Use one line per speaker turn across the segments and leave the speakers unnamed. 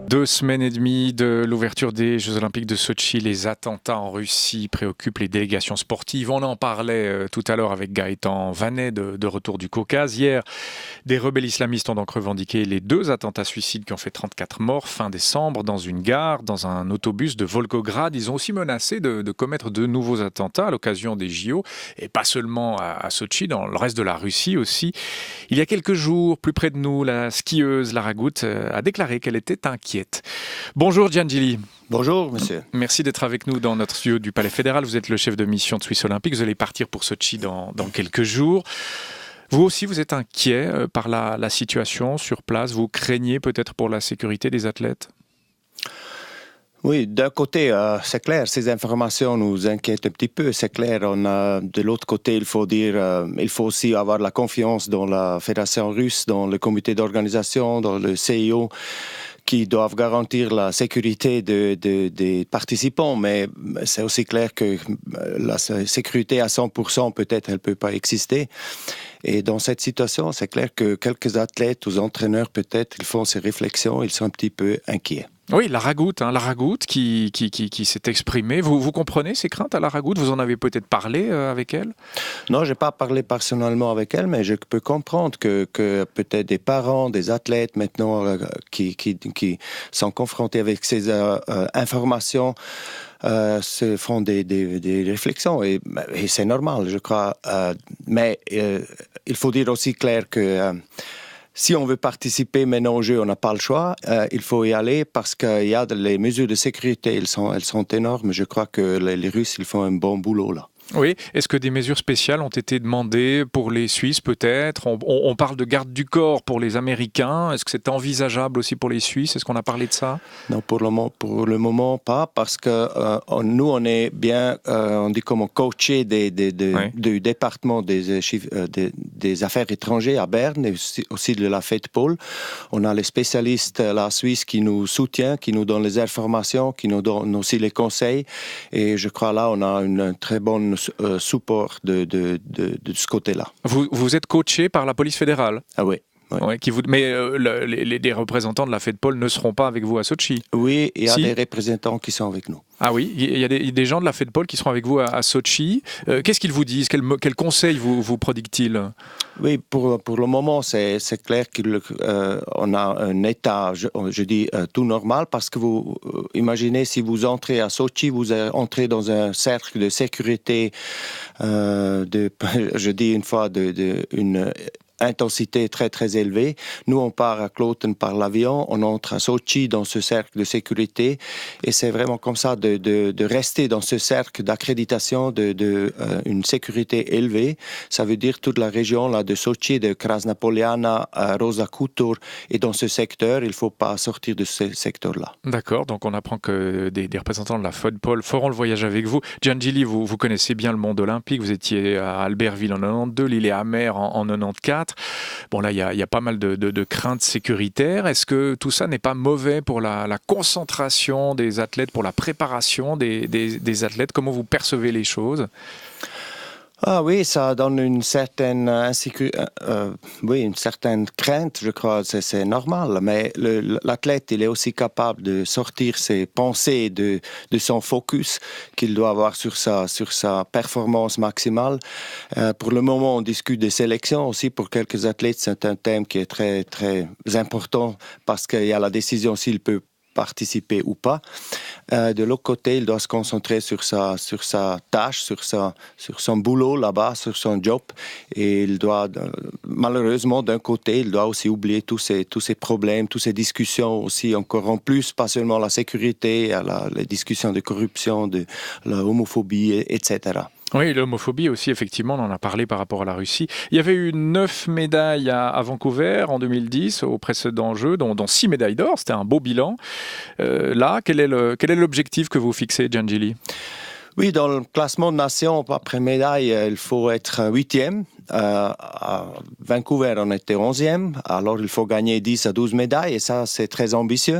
2 semaines et demie de l'ouverture des Jeux Olympiques de Sotchi, les attentats en Russie préoccupent les délégations sportives. On en parlait tout à l'heure avec Gaëtan Vanet de retour du Caucase. Hier, des rebelles islamistes ont donc revendiqué les 2 attentats suicides qui ont fait 34 morts fin décembre dans une gare, dans un autobus de Volgograd. Ils ont aussi menacé de commettre de nouveaux attentats à l'occasion des JO, et pas seulement à Sotchi, dans le reste de la Russie aussi. Il y a quelques jours, plus près de nous, la skieuse Lara Gut a déclaré qu'elle était inquiète. Bonjour Giangeli.
Bonjour monsieur.
Merci d'être avec nous dans notre studio du Palais Fédéral. Vous êtes le chef de mission de Suisse Olympique. Vous allez partir pour Sotchi dans quelques jours. Vous aussi, vous êtes inquiet par la situation sur place. Vous craignez peut-être pour la sécurité des athlètes ?
Oui, d'un côté, c'est clair, ces informations nous inquiètent un petit peu. C'est clair, de l'autre côté, il faut aussi avoir la confiance dans la Fédération russe, dans le comité d'organisation, dans le CIO, qui doivent garantir la sécurité des participants. Mais c'est aussi clair que la sécurité à 100%, peut-être, elle ne peut pas exister. Et dans cette situation, c'est clair que quelques athlètes ou entraîneurs, peut-être, ils font ces réflexions, ils sont un petit peu inquiets.
Oui, Lara Gut qui s'est exprimée. Vous comprenez ces craintes à Lara Gut ? Vous en avez peut-être parlé avec elle ?
Non, je n'ai pas parlé personnellement avec elle, mais je peux comprendre que peut-être des parents, des athlètes maintenant qui sont confrontés avec ces informations se font des réflexions et c'est normal, je crois. Mais il faut dire aussi clair que si on veut participer maintenant au jeu, on n'a pas le choix. Il faut y aller parce qu'il y a les mesures de sécurité, elles sont énormes. Je crois que les Russes, ils font un bon boulot là.
Oui, est-ce que des mesures spéciales ont été demandées pour les Suisses peut-être ? On parle de garde du corps pour les Américains. Est-ce que c'est envisageable aussi pour les Suisses ? Est-ce qu'on a parlé de ça ? Non,
pour le moment pas, parce que nous, on est bien, on dit comment, coaché du département des affaires étrangères à Berne et aussi de la FEDPOL. On a les spécialistes, la Suisse, qui nous soutient, qui nous donne les informations, qui nous donne aussi les conseils. Et je crois là, on a une très bonne support de ce côté-là.
Vous êtes coaché par la police fédérale ?
Ah oui. Oui.
Ouais, mais les représentants de la FEDPOL ne seront pas avec vous à Sotchi ?
Oui, il y a des représentants qui sont avec nous.
Ah oui, il y a des gens de la FEDPOL qui seront avec vous à Sotchi. Qu'est-ce qu'ils vous disent ? Quels conseils vous prodiguent-ils ?
Oui, pour le moment, c'est clair qu'on a un état, je dis, tout normal, parce que vous imaginez, si vous entrez à Sotchi, vous entrez dans un cercle de sécurité, je dis une fois, une intensité très très élevée. Nous, on part à Kloten par l'avion, on entre à Sotchi dans ce cercle de sécurité et c'est vraiment comme ça de rester dans ce cercle d'accréditation une sécurité élevée. Ça veut dire toute la région là, de Sotchi, de Krasna-Poliana à Rosa Khutor, et dans ce secteur, il ne faut pas sortir de ce secteur-là.
D'accord, donc on apprend que des représentants de la FEDPOL feront le voyage avec vous. Giangeli, vous connaissez bien le monde olympique, vous étiez à Albertville en 92, Lillehammer en 94. Bon là, il y a pas mal de craintes sécuritaires. Est-ce que tout ça n'est pas mauvais pour la concentration des athlètes, pour la préparation des athlètes ? Comment vous percevez les choses ?
Ah oui, ça donne une certaine une certaine crainte, je crois, c'est normal. Mais l'athlète, il est aussi capable de sortir ses pensées de son focus qu'il doit avoir sur sa performance maximale. Pour le moment, on discute des sélections aussi. Pour quelques athlètes, c'est un thème qui est très, très important parce qu'il y a la décision s'il peut participer ou pas. De l'autre côté, il doit se concentrer sur sa tâche, sur son boulot là-bas, sur son job. Et il doit, malheureusement, d'un côté, il doit aussi oublier tous ces problèmes, toutes ces discussions aussi, encore en plus, pas seulement la sécurité, les discussions de corruption, de la homophobie, etc.
Oui, l'homophobie aussi, effectivement, on en a parlé par rapport à la Russie. Il y avait eu 9 médailles à Vancouver en 2010, aux précédents Jeux, dont 6 médailles d'or. C'était un beau bilan. Là, quel est l'objectif que vous fixez, Giangeli ?
Oui, dans le classement de nation, après médaille, il faut être 8e. À Vancouver, on était 11e. Alors, il faut gagner 10 à 12 médailles et ça, c'est très ambitieux.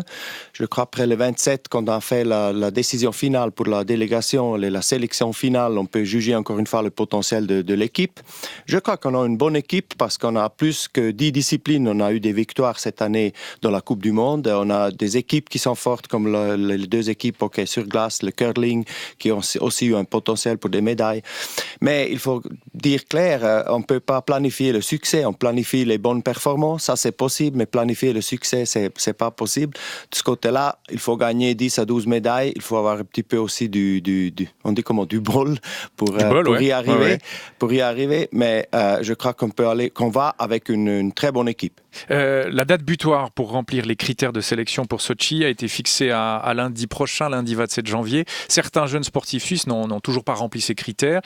Je crois après le 27, quand on a fait la décision finale pour la délégation, la sélection finale, on peut juger encore une fois le potentiel de l'équipe. Je crois qu'on a une bonne équipe parce qu'on a plus que 10 disciplines. On a eu des victoires cette année dans la Coupe du Monde. On a des équipes qui sont fortes comme les deux équipes hockey sur glace, le curling, qui ont aussi eu un potentiel pour des médailles. Mais il faut dire clair, on ne peut pas planifier le succès. On planifie les bonnes performances, ça c'est possible, mais planifier le succès, c'est pas possible. De ce côté-là, il faut gagner 10 à 12 médailles. Il faut avoir un petit peu aussi on dit comment, du bol pour y arriver. Ouais. Pour y arriver, mais je crois qu'on va avec une très bonne équipe.
La date butoir pour remplir les critères de sélection pour Sochi a été fixée à lundi prochain, lundi 27 janvier. Certains jeunes sportifs suisses n'ont toujours pas rempli ces critères.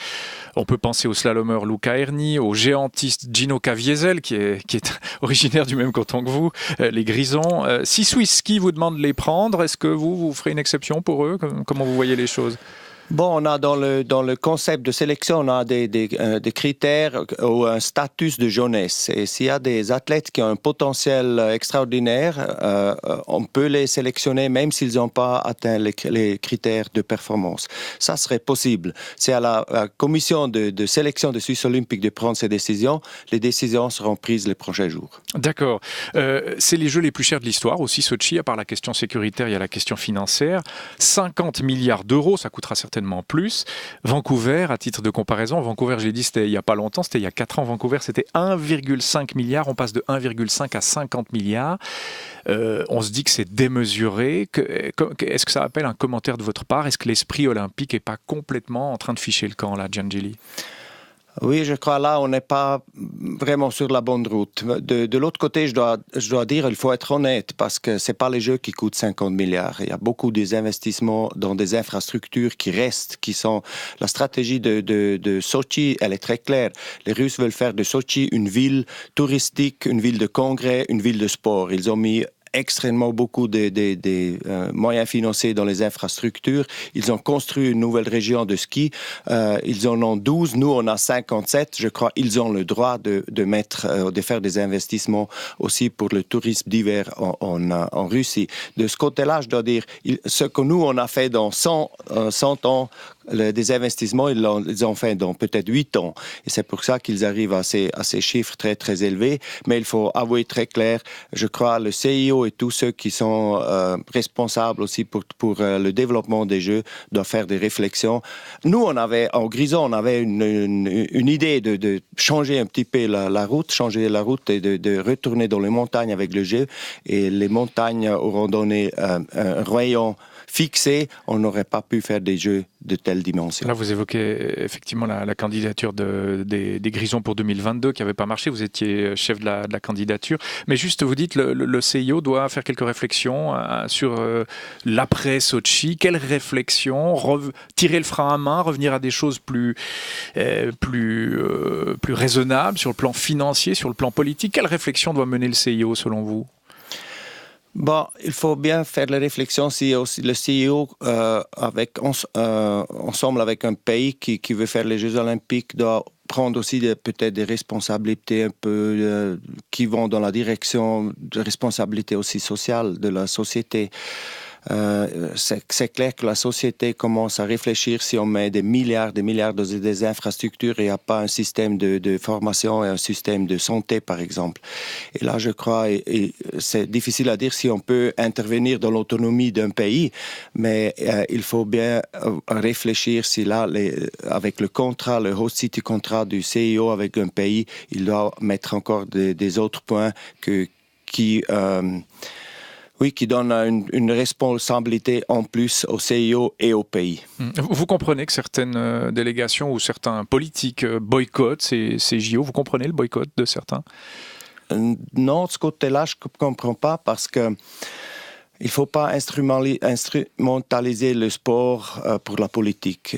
On peut penser au slalomeur Luca Erni, au géantiste Gino Caviezel, qui est originaire du même canton que vous, les Grisons. Si Swiss Ski vous demande de les prendre, est-ce que vous ferez une exception pour eux ? Comment vous voyez les choses ?
Bon, on a dans le concept de sélection, on a des critères ou un statut de jeunesse. Et s'il y a des athlètes qui ont un potentiel extraordinaire, on peut les sélectionner même s'ils n'ont pas atteint les critères de performance. Ça serait possible. C'est à la commission de sélection de Suisse olympique de prendre ces décisions. Les décisions seront prises les prochains jours.
D'accord. C'est les jeux les plus chers de l'histoire aussi, Sochi. À part la question sécuritaire, il y a la question financière. 50 milliards d'euros, ça coûtera certainement plus. Vancouver, à titre de comparaison, Vancouver, j'ai dit, c'était il n'y a pas longtemps, c'était il y a 4 ans. Vancouver, c'était 1,5 milliard. On passe de 1,5 à 50 milliards. On se dit que c'est démesuré. Est-ce que ça appelle un commentaire de votre part ? Est-ce que l'esprit olympique n'est pas complètement en train de ficher le camp, là, Giangeli ?
Oui, je crois là, on n'est pas vraiment sur la bonne route. De l'autre côté, je dois dire, il faut être honnête parce que c'est pas les Jeux qui coûtent 50 milliards. Il y a beaucoup des investissements dans des infrastructures qui restent, qui sont... La stratégie de Sochi, elle est très claire. Les Russes veulent faire de Sochi une ville touristique, une ville de congrès, une ville de sport. Ils ont mis extrêmement beaucoup de moyens financiers dans les infrastructures. Ils ont construit une nouvelle région de ski. Ils en ont 12. Nous, on a 57. Je crois qu'ils ont le droit de faire des investissements aussi pour le tourisme d'hiver en Russie. De ce côté-là, je dois dire, ce que nous, on a fait dans 100 ans, des investissements, ils ont fait dans peut-être 8 ans. Et c'est pour ça qu'ils arrivent à ces chiffres très, très élevés. Mais il faut avouer très clair, je crois, le CIO et tous ceux qui sont responsables aussi pour le développement des Jeux doivent faire des réflexions. Nous, en Grison, on avait une idée de changer un petit peu changer la route et de retourner dans les montagnes avec le jeu. Et les montagnes auront donné un rayon fixé, on n'aurait pas pu faire des Jeux de telle dimension.
Là, vous évoquez effectivement la candidature des Grisons pour 2022 qui n'avait pas marché. Vous étiez chef de la candidature. Mais juste, vous dites, le CIO doit faire quelques réflexions sur l'après-Sochi. Quelles réflexions ? Tirer le frein à main, revenir à des choses plus raisonnables sur le plan financier, sur le plan politique. Quelles réflexions doit mener le CIO selon vous ?
Bon, il faut bien faire la réflexion si aussi le CEO, ensemble avec un pays qui veut faire les Jeux Olympiques, doit prendre aussi peut-être des responsabilités un peu qui vont dans la direction de responsabilité aussi sociale de la société. C'est clair que la société commence à réfléchir si on met des milliards dans des infrastructures et il n'y a pas un système de formation et un système de santé, par exemple. Et là, je crois, et c'est difficile à dire si on peut intervenir dans l'autonomie d'un pays, mais il faut bien réfléchir si là, avec le contrat, le Host City contrat du CIO avec un pays, il doit mettre encore des autres points qui donne une responsabilité en plus au CIO et au pays.
Vous comprenez que certaines délégations ou certains politiques boycottent ces JO. Vous comprenez le boycott de certains ?
Non, de ce côté-là, je ne comprends pas parce que il ne faut pas instrumentaliser le sport pour la politique.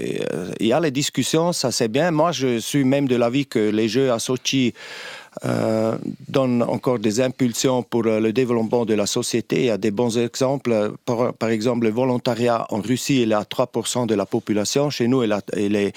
Il y a les discussions, ça c'est bien. Moi, je suis même de l'avis que les Jeux à Sochi donne encore des impulsions pour le développement de la société. Il y a des bons exemples. Par exemple, le volontariat en Russie, il est à 3% de la population. Chez nous, il est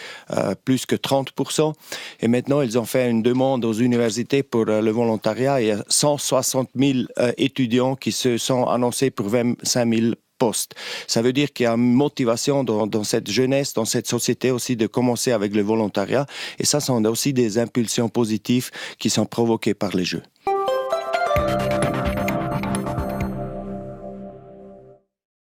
plus que 30%. Et maintenant, ils ont fait une demande aux universités pour le volontariat. Il y a 160 000 étudiants qui se sont annoncés pour 25 000 postes. Ça veut dire qu'il y a une motivation dans cette jeunesse, dans cette société aussi de commencer avec le volontariat. Et ça sont aussi des impulsions positives qui sont provoquées par les Jeux.